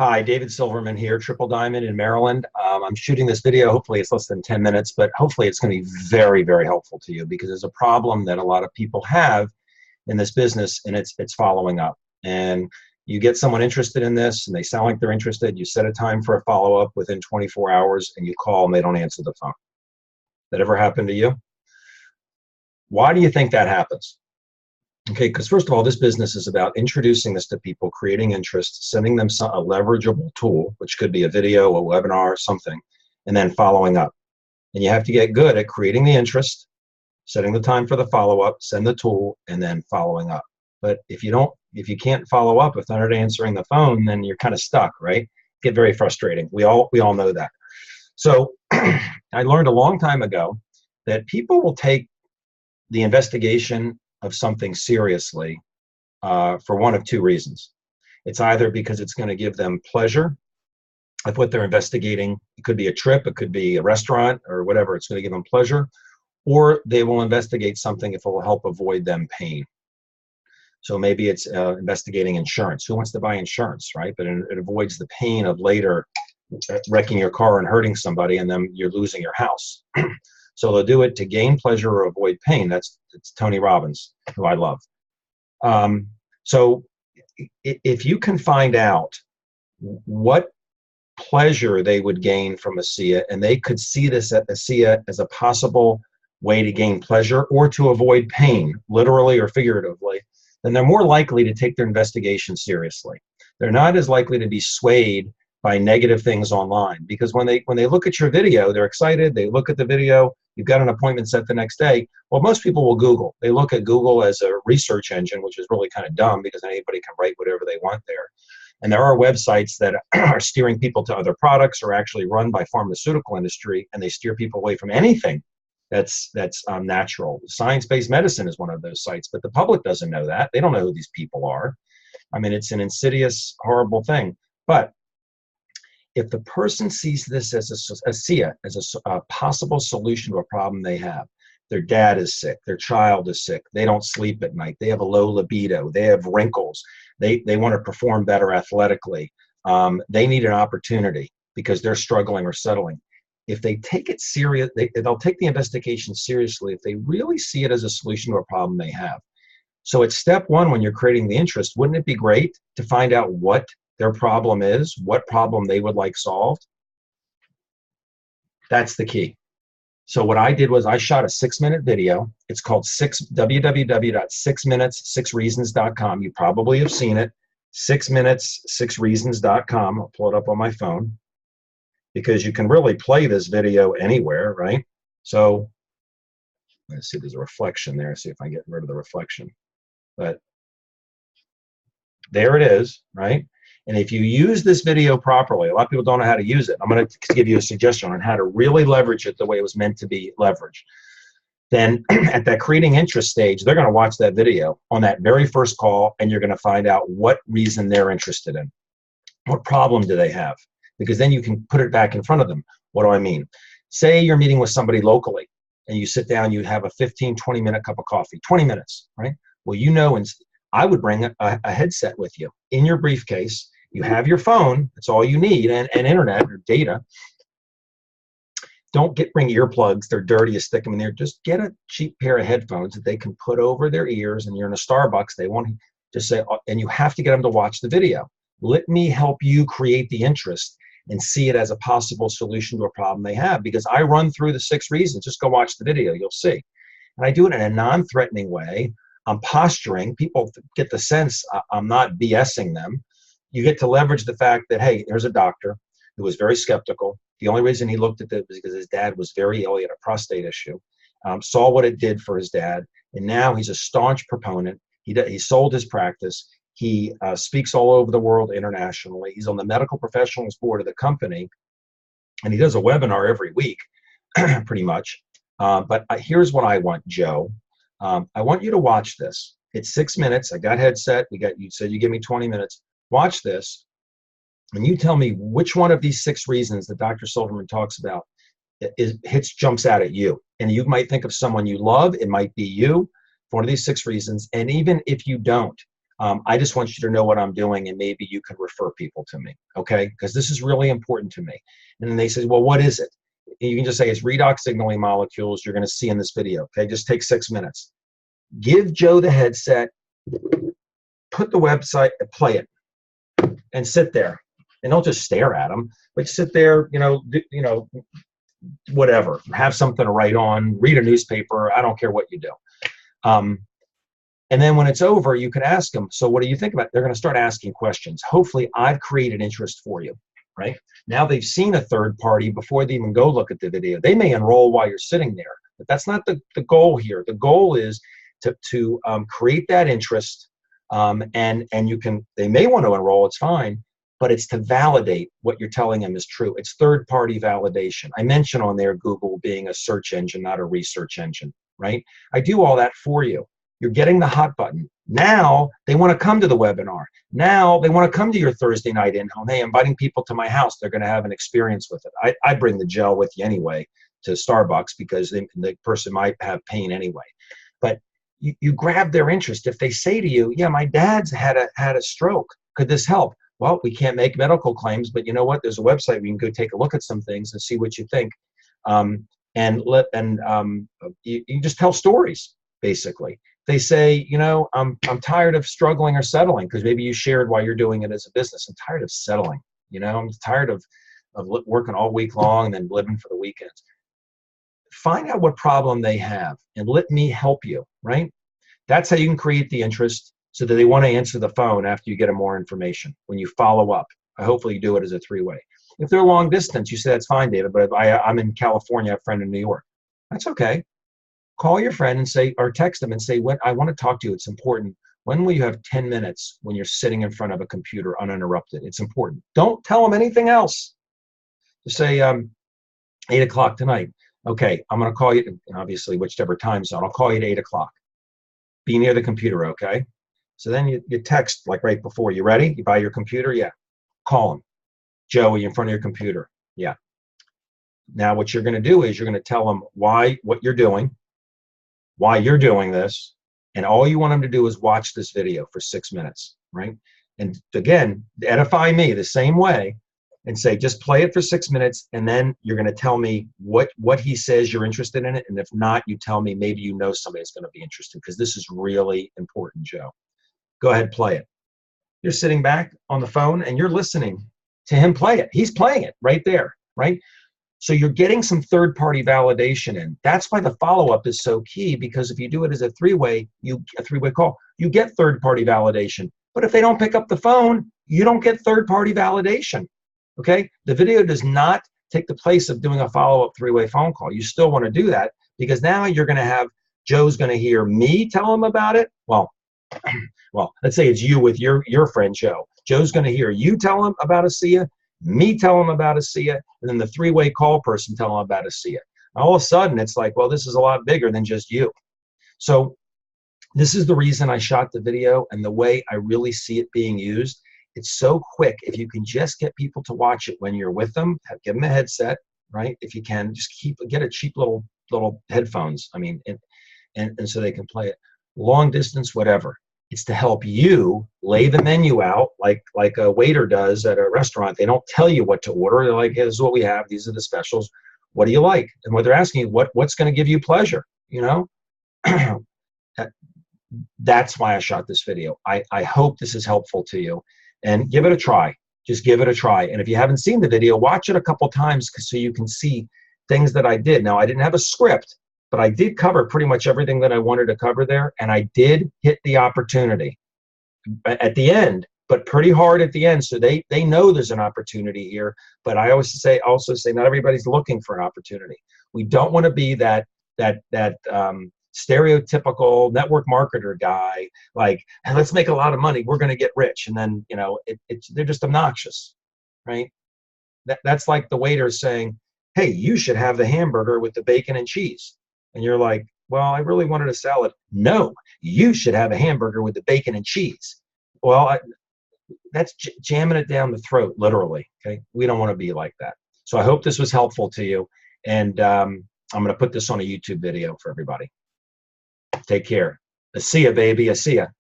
Hi, David Silverman here, Triple Diamond in Maryland. I'm shooting this video. Hopefully it's less than 10 minutes, but hopefully it's going to be very, very helpful to you because there's a problem that a lot of people have in this business, and it's following up. And you get someone interested in this and they sound like they're interested. You set a time for a follow-up within 24 hours and you call and they don't answer the phone. That ever happened to you? Why do you think that happens? Okay, because first of all, this business is about introducing this to people, creating interest, sending them a leverageable tool, which could be a video, a webinar, something, and then following up. And you have to get good at creating the interest, setting the time for the follow-up, send the tool, and then following up. But if you can't follow up, if they're not answering the phone, then you're kind of stuck, right? Get very frustrating. We all know that. So I learned a long time ago that people will take the investigation of something seriously for one of two reasons. It's either because it's going to give them pleasure of what they're investigating. It could be a trip, it could be a restaurant or whatever. It's going to give them pleasure, or they will investigate something if it will help avoid them pain. So maybe it's investigating insurance. Who wants to buy insurance, right? But it avoids the pain of later wrecking your car and hurting somebody and then you're losing your house. So they'll do it to gain pleasure or avoid pain. It's Tony Robbins, who I love. So if you can find out what pleasure they would gain from ASEA, and they could see this at ASEA as a possible way to gain pleasure or to avoid pain, literally or figuratively, then they're more likely to take their investigation seriously. They're not as likely to be swayed by negative things online, because when they look at your video, they're excited. They look at the video. You've got an appointment set the next day. Well, most people will Google. They look at Google as a research engine, which is really kind of dumb because anybody can write whatever they want there. And there are websites that are steering people to other products or actually run by pharmaceutical industry, and they steer people away from anything that's natural. Science-based medicine is one of those sites, but the public doesn't know that. They don't know who these people are. I mean, it's an insidious, horrible thing. But if the person sees this as ASEA, as a possible solution to a problem they have, their dad is sick, their child is sick, they don't sleep at night, they have a low libido, they have wrinkles, they want to perform better athletically, they need an opportunity because they're struggling or settling. If they take it serious, they'll take the investigation seriously if they really see it as a solution to a problem they have. So at step one, when you're creating the interest, wouldn't it be great to find out what their problem is, what problem they would like solved? That's the key. So what I did was I shot a 6-minute video. It's called www.6minutes6reasons.com. You probably have seen it. 6minutes6reasons.com. I'll pull it up on my phone because you can really play this video anywhere, right? So let's see, there's a reflection there. See if I can get rid of the reflection. But there it is, right? And if you use this video properly, a lot of people don't know how to use it. I'm going to give you a suggestion on how to really leverage it the way it was meant to be leveraged. Then at that creating interest stage, they're going to watch that video on that very first call, and you're going to find out what reason they're interested in. What problem do they have? Because then you can put it back in front of them. What do I mean? Say you're meeting with somebody locally, and you sit down, you have a 15, 20-minute cup of coffee, 20 minutes, right? Well, you know, and I would bring a headset with you in your briefcase. You have your phone, that's all you need, and internet or data. Don't bring earplugs, they're dirty, you stick them in there. Just get a cheap pair of headphones that they can put over their ears, and you're in a Starbucks, they won't just say, and you have to get them to watch the video. Let me help you create the interest and see it as a possible solution to a problem they have, because I run through the 6 reasons. Just go watch the video, you'll see. And I do it in a non-threatening way. I'm posturing. People get the sense I'm not BSing them. You get to leverage the fact that, hey, there's a doctor who was very skeptical. The only reason he looked at it was because his dad was very ill. He had a prostate issue. Saw what it did for his dad. And now he's a staunch proponent. He sold his practice. He speaks all over the world internationally. He's on the medical professionals board of the company. And he does a webinar every week, pretty much. But here's what I want, Joe. I want you to watch this. It's 6 minutes. I got headset. You said you give me 20 minutes. Watch this, and you tell me which one of these 6 reasons that Dr. Silverman talks about jumps out at you. And you might think of someone you love. It might be you, one of these 6 reasons. And even if you don't, I just want you to know what I'm doing, and maybe you can refer people to me, okay? Because this is really important to me. And then they say, well, what is it? And you can just say it's redox signaling molecules you're going to see in this video, okay? Just take 6 minutes. Give Joe the headset, put the website, play it, and sit there. And don't just stare at them, but sit there, whatever. Have something to write on, read a newspaper. I don't care what you do. And then when it's over, you can ask them, so what do you think about it? They're going to start asking questions. Hopefully, I've created interest for you, right? Now they've seen a third party before they even go look at the video. They may enroll while you're sitting there, but that's not the goal here. The goal is to create that interest, and they may want to enroll, it's fine, but it's to validate what you're telling them is true. It's third-party validation. I mentioned on there Google being a search engine, not a research engine, right? I do all that for you. You're getting the hot button. Now they want to come to the webinar. Now they want to come to your Thursday night in-home. Hey, inviting people to my house. They're going to have an experience with it. I bring the gel with you anyway to Starbucks because the person might have pain anyway. But you grab their interest. If they say to you, yeah, my dad's had a stroke. Could this help? Well, we can't make medical claims, but you know what? There's a website. We can go take a look at some things and see what you think. You just tell stories, basically. They say, I'm tired of struggling or settling, because maybe you shared why you're doing it as a business. I'm tired of settling. I'm tired of working all week long and then living for the weekends. Find out what problem they have and let me help you, right? That's how you can create the interest so that they want to answer the phone after you get them more information when you follow up. Hopefully you do it as a three-way. If they're long distance, you say, that's fine, David, but I'm in California, I have a friend in New York. That's okay. Call your friend and say, or text them and say, I want to talk to you. It's important. When will you have 10 minutes when you're sitting in front of a computer uninterrupted? It's important. Don't tell them anything else. Just say, 8 o'clock tonight. Okay, I'm going to call you, obviously, whichever time zone. I'll call you at 8 o'clock. Be near the computer, okay? So then you text, like right before. You ready? You buy your computer? Yeah. Call him. Joe, are you in front of your computer? Yeah. Now what you're going to do is you're going to tell them what you're doing, why you're doing this, and all you want them to do is watch this video for 6 minutes, right? And again, edify me the same way and say, just play it for 6 minutes, and then you're going to tell me what he says you're interested in it, and if not, you tell me maybe you know somebody that's going to be interested, because this is really important, Joe. Go ahead, play it. You're sitting back on the phone, and you're listening to him play it. He's playing it right there, right? So you're getting some third-party validation in. That's why the follow-up is so key, because if you do it as a three-way call, you get third-party validation. But if they don't pick up the phone, you don't get third-party validation, okay? The video does not take the place of doing a follow-up three-way phone call. You still want to do that, because now you're going to have, Joe's going to hear me tell him about it. Well, let's say it's you with your friend Joe. Joe's going to hear you tell him about ASEA, me tell him about ASEA, and then the three-way call person tell him about ASEA. All of a sudden, it's like, well, this is a lot bigger than just you. So this is the reason I shot the video, and the way I really see it being used. It's so quick. If you can just get people to watch it when you're with them, give them a headset, right? If you can, just get a cheap little headphones. I mean, and so they can play it. Long distance, whatever. It's to help you lay the menu out like a waiter does at a restaurant. They don't tell you what to order. They're like, hey, this is what we have. These are the specials. What do you like? And what they're asking you, what's going to give you pleasure? That's why I shot this video. I hope this is helpful to you. And give it a try. Just give it a try. And if you haven't seen the video, watch it a couple times so you can see things that I did. Now, I didn't have a script, but I did cover pretty much everything that I wanted to cover there, and I did hit the opportunity at the end, but pretty hard at the end, so they know there's an opportunity here. But I also say not everybody's looking for an opportunity. We don't want to be that stereotypical network marketer guy, like, hey, let's make a lot of money, we're going to get rich, and then they're just obnoxious, right? That's like the waiter saying, hey, you should have the hamburger with the bacon and cheese. And you're like, well, I really wanted a salad. No, you should have a hamburger with the bacon and cheese. Well, that's jamming it down the throat, literally. Okay, we don't want to be like that. So I hope this was helpful to you. And I'm going to put this on a YouTube video for everybody. Take care. ASEA, baby. ASEA.